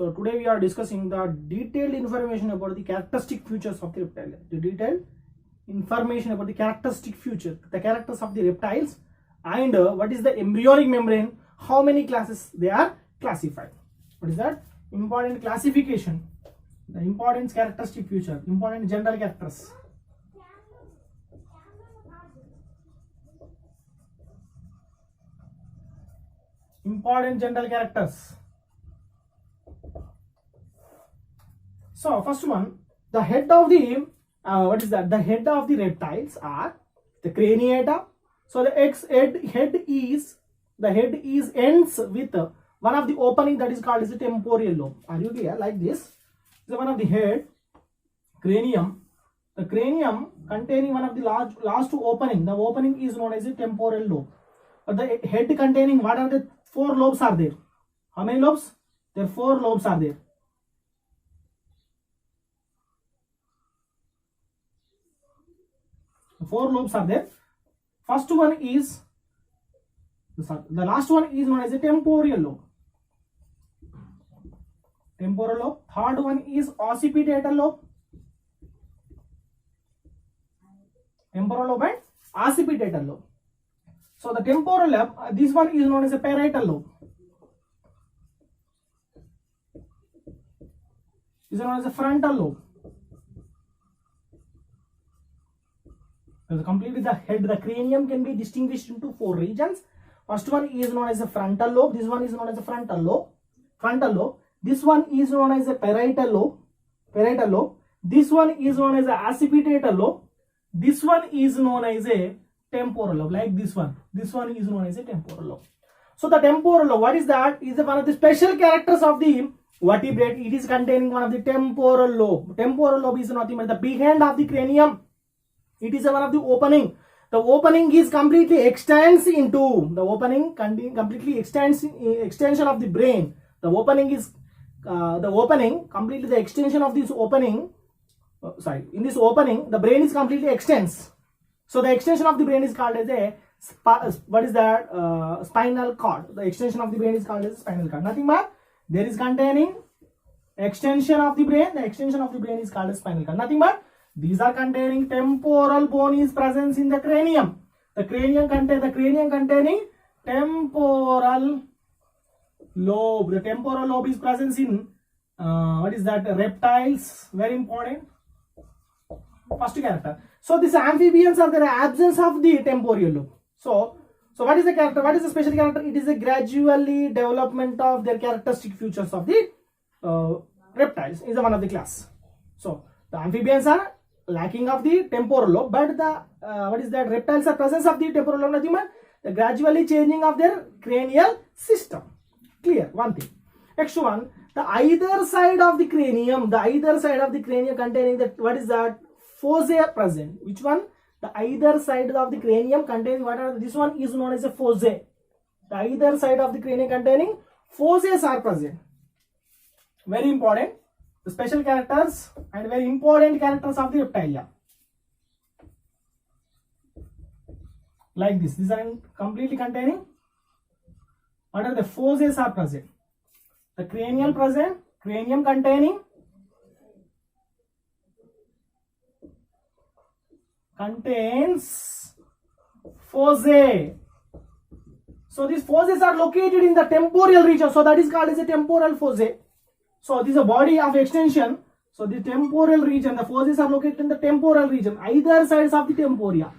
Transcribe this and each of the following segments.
So today we are discussing the detailed information about the characteristic features of the reptile. The detailed information about the characteristic feature, the characters of the reptiles, and what is the embryonic membrane, how many classes they are classified. What is that? Important classification, the important characteristic feature, important general characters. Important general characters. So first one, the head of the what is that? The head of the reptiles are the craniata. So the head is ends with one of the opening that is called as the temporal lobe. Are you clear? Like this. So one of the head, cranium. The cranium containing one of the last opening. The opening is known as the temporal lobe. But the head containing what are the 4 lobes are there? How many lobes? There are 4 lobes are there. The 4 lobes are there. First one is the last one is known as a temporal lobe. Temporal lobe. Third one is occipital lobe. Temporal lobe and occipital lobe. So the temporal lobe, this one is known as a parietal lobe. This is known as a frontal lobe. So completely the head, the cranium can be distinguished into 4 regions. First one is known as a frontal lobe. This one is known as a frontal lobe. This one is known as a parietal lobe. This one is known as a occipital lobe. This one is known as a temporal lobe, like this one. This one is known as a temporal lobe. So the temporal lobe, what is that? Is one of the special characters of the vertebrate. It is containing one of the temporal lobe. Temporal lobe is nothing but the behind of the cranium. It is one of the opening. The opening is completely extends into the opening completely extension of the brain. The opening is completely the extension of this opening. In this opening, the brain is completely extends. So the extension of the brain is called as a spinal cord. The extension of the brain is called as a spinal cord. Nothing but there is containing extension of the brain. The extension of the brain is called as spinal cord. Nothing but these are containing temporal bone is present in the cranium. The cranium containing temporal lobe. The temporal lobe is present in what is that? Reptiles. Very important. First character. So these amphibians are the absence of the temporal lobe. So what is the character? What is the special character? It is a gradually development of their characteristic features of the reptiles. Is one of the class. So the amphibians are lacking of the temporal lobe, but the reptiles are presence of the temporal lobe. Nothing but the gradually changing of their cranial system. Clear? One thing. Next one, the either side of the cranium containing the what is that? Fossa present. Which one? The either side of the cranium containing what are this one is known as a fossa. The either side of the cranium containing fosses are present. Very important. The special characters and very important characters of the reptilia. Like this. These are completely containing what are the fosses are present. The cranial present, cranium containing contains fossae. So these fosses are located in the temporal region. So that is called as a temporal fossa. So this is a body of extension. So the temporal region, the fosses are located in the temporal region, either sides of the temporia.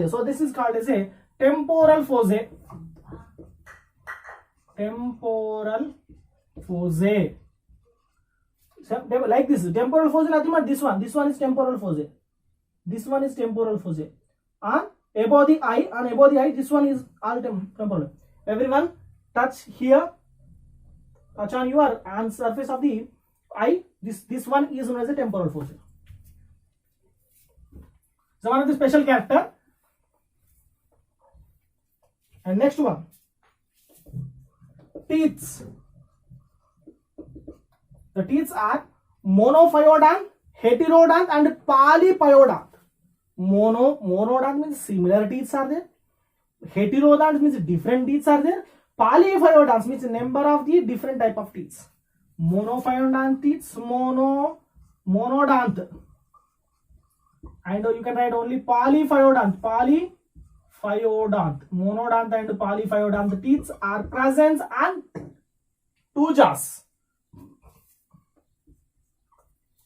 So this is called as a temporal fossa. Temporal fossa. So, like this, temporal fossa nothing but this one. This one is temporal fossa. This one is temporal fossa. And above the eye, this one is all temporal. Everyone, touch here. Touch on your surface of the eye. This one is known as a temporal fossa. So one of the special character. And next one, teeth. The teeth are monophyodont, heterodont and polyphyodont. Monodont means similar teeth are there. Heterodont means different teeth are there. Polyphyodonts means number of the different type of teeth. Monophyodont teeth, monodont. And you can write only polyphyodont. Monodont and polyphyodont teeth are present on two jaws.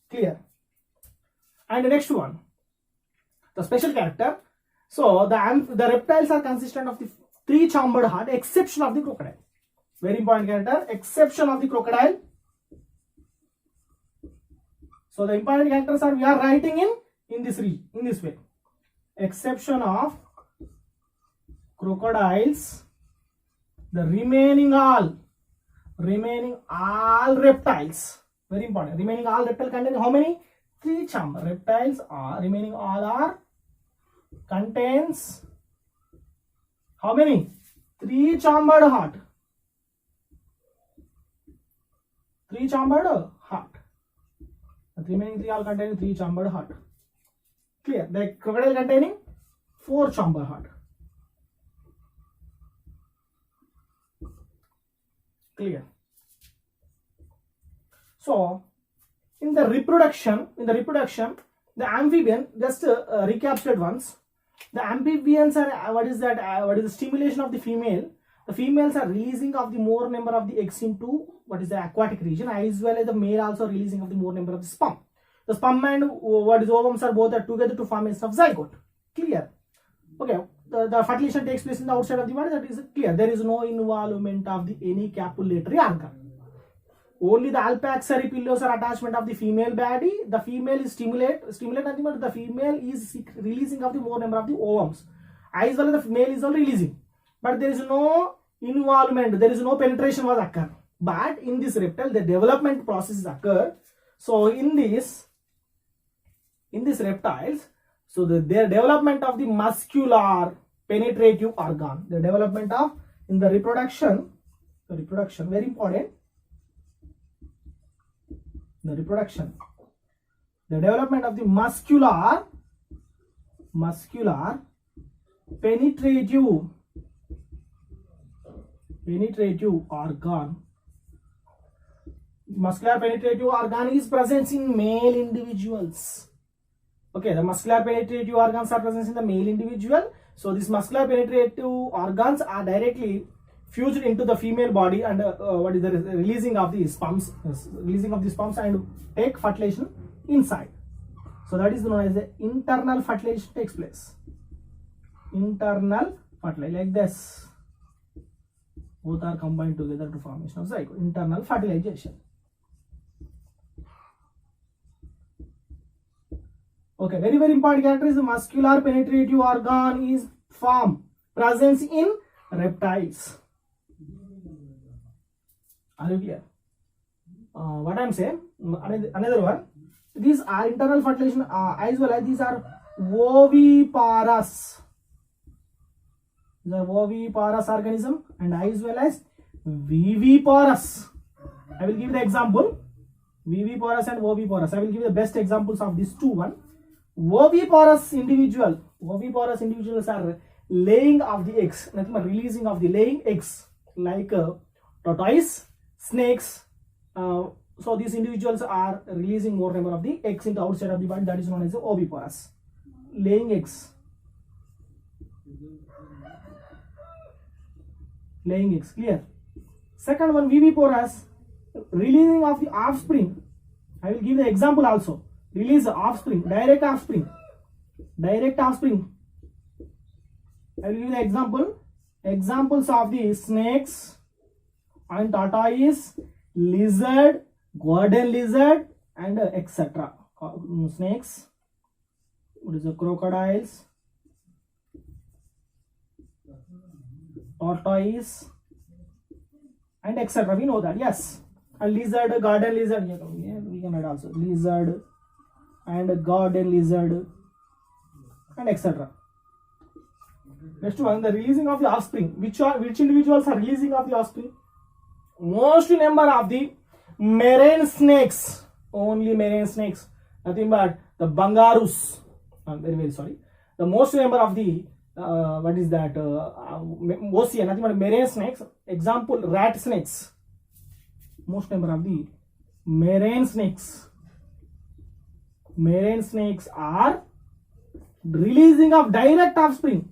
Clear? And the next one, the special character. So the reptiles are consistent of the three-chambered heart, exception of the crocodile. Very important character, exception of the crocodile. So the important characters are we are writing in this way. Exception of crocodiles, the remaining all reptiles. Very important. Remaining all reptiles contain how many? Three chamber. Reptiles are remaining all are contains how many? Three chambered heart. Three chambered heart. The remaining three all containing three chambered heart. Clear? The crocodile containing four chamber heart. Clear? So in the reproduction, the amphibian, just recaptured once. The amphibians are what is the stimulation of the female. The females are releasing of the more number of the eggs into what is the aquatic region, as well as the male also releasing of the more number of the sperm. The sperm and what is ovumes are both together to form a zygote. Clear? Okay. The fertilization takes place in the outside of the body. That is clear. There is no involvement of the any copulatory organ. Only the alpaxary pillows are attachment of the female body. The female is stimulate nothing but the female is releasing of the more number of the ovums, as well as the male is all releasing. But there is no involvement, there is no penetration was occur. But in this reptile, the development process occur. So in this reptiles, so their development of the muscular penetrative organ, the development of in the reproduction very important. The development of the muscular penetrative organ. Muscular penetrative organ is present in male individuals. Okay, the muscular penetrative organs are present in the male individual. So these muscular penetrative organs are directly fused into the female body, and what is the releasing of the sperms and take fertilization inside. So that is known as the internal fertilization takes place. Internal fertilization, like this. Both are combined together to formation of zygote. Internal fertilization. Okay, very important character is the muscular penetrative organ is presence in reptiles. Are you clear? What I am saying, another one, these are internal fertilization as well as these are oviparous. These are oviparous organism and as well as viviparous. I will give the example, viviparous and oviparous. I will give the best examples of these two. One, oviparous individuals are laying of the eggs, nothing but releasing of the laying eggs, like tortoise, snakes. So these individuals are releasing more number of the eggs in the outside of the body. That is known as the oviparous, laying eggs. Clear? Second one, viviparous, releasing of the offspring. I will give the example also. Release the offspring, direct offspring. I will give the examples of the snakes and tortoise, lizard, golden lizard, and etc. Snakes, what is the crocodiles, tortoise, and etc. We know that, yes. And lizard, garden lizard, we can add also lizard and garden lizard and etc. Next one, the releasing of the offspring. Which individuals are releasing of the offspring? Most number of the marine snakes, only marine snakes, nothing but the bangarus. I'm very sorry. The most number of the what is that? Ocean, nothing but marine snakes. Example, rat snakes. Most number of the marine snakes. Marine snakes are releasing of direct offspring.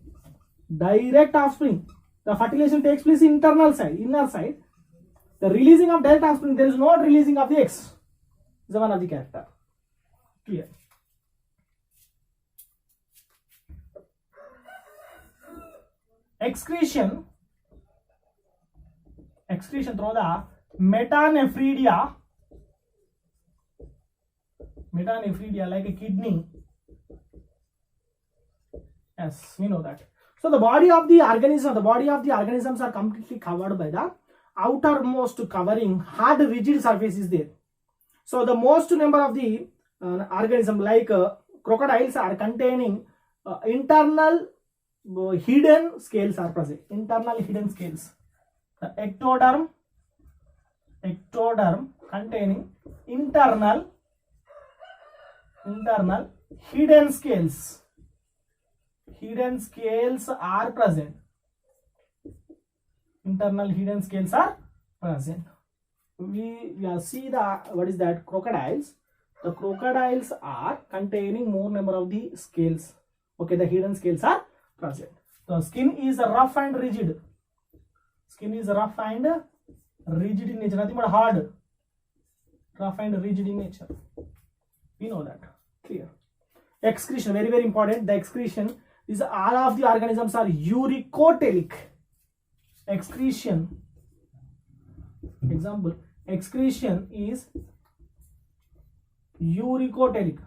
Direct offspring. The fertilization takes place in internal side, inner side. The releasing of direct offspring, there is no releasing of the eggs. Is one of the character. Clear. Excretion through the metanephridia like a kidney. Yes, we know that. So the body of the organisms are completely covered by the outermost covering hard rigid surface is there. So the most number of the organism like crocodiles are containing internal hidden scales are present. Internal hidden scales. The ectoderm containing internal hidden scales. Hidden scales are present. Internal hidden scales are present. We see the what is that crocodiles. The crocodiles are containing more number of the scales. Okay, the hidden scales are present. The skin is rough and rigid. Skin is rough and rigid in nature. Nothing but hard. Rough and rigid in nature. We know that. Clear. Excretion, very very important. The excretion is all of the organisms are uricotelic. Excretion. Example, excretion is uricotelic.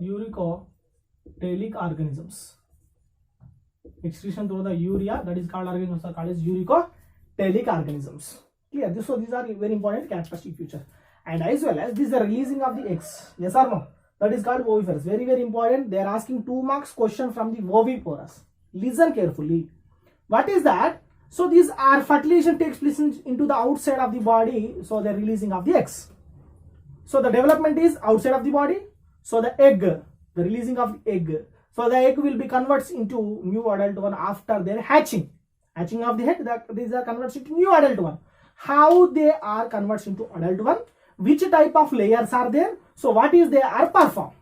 Uricotelic organisms. Excretion through the urea, that is called organisms are called as uricotelic organisms. Clear. So these are very important characteristic features. And as well as this is the releasing of the eggs. Yes or no? That is called oviparous. Very very important. They are asking 2 marks question from the oviparous. Listen carefully. What is that? So these are fertilization takes place into the outside of the body. So they are releasing of the eggs. So the development is outside of the body. So the egg, the releasing of the egg. So the egg will be converts into new adult one after their hatching. Hatching of the egg, these are converts into new adult one. How they are converts into adult one? Which type of layers are there? So what is they are performed?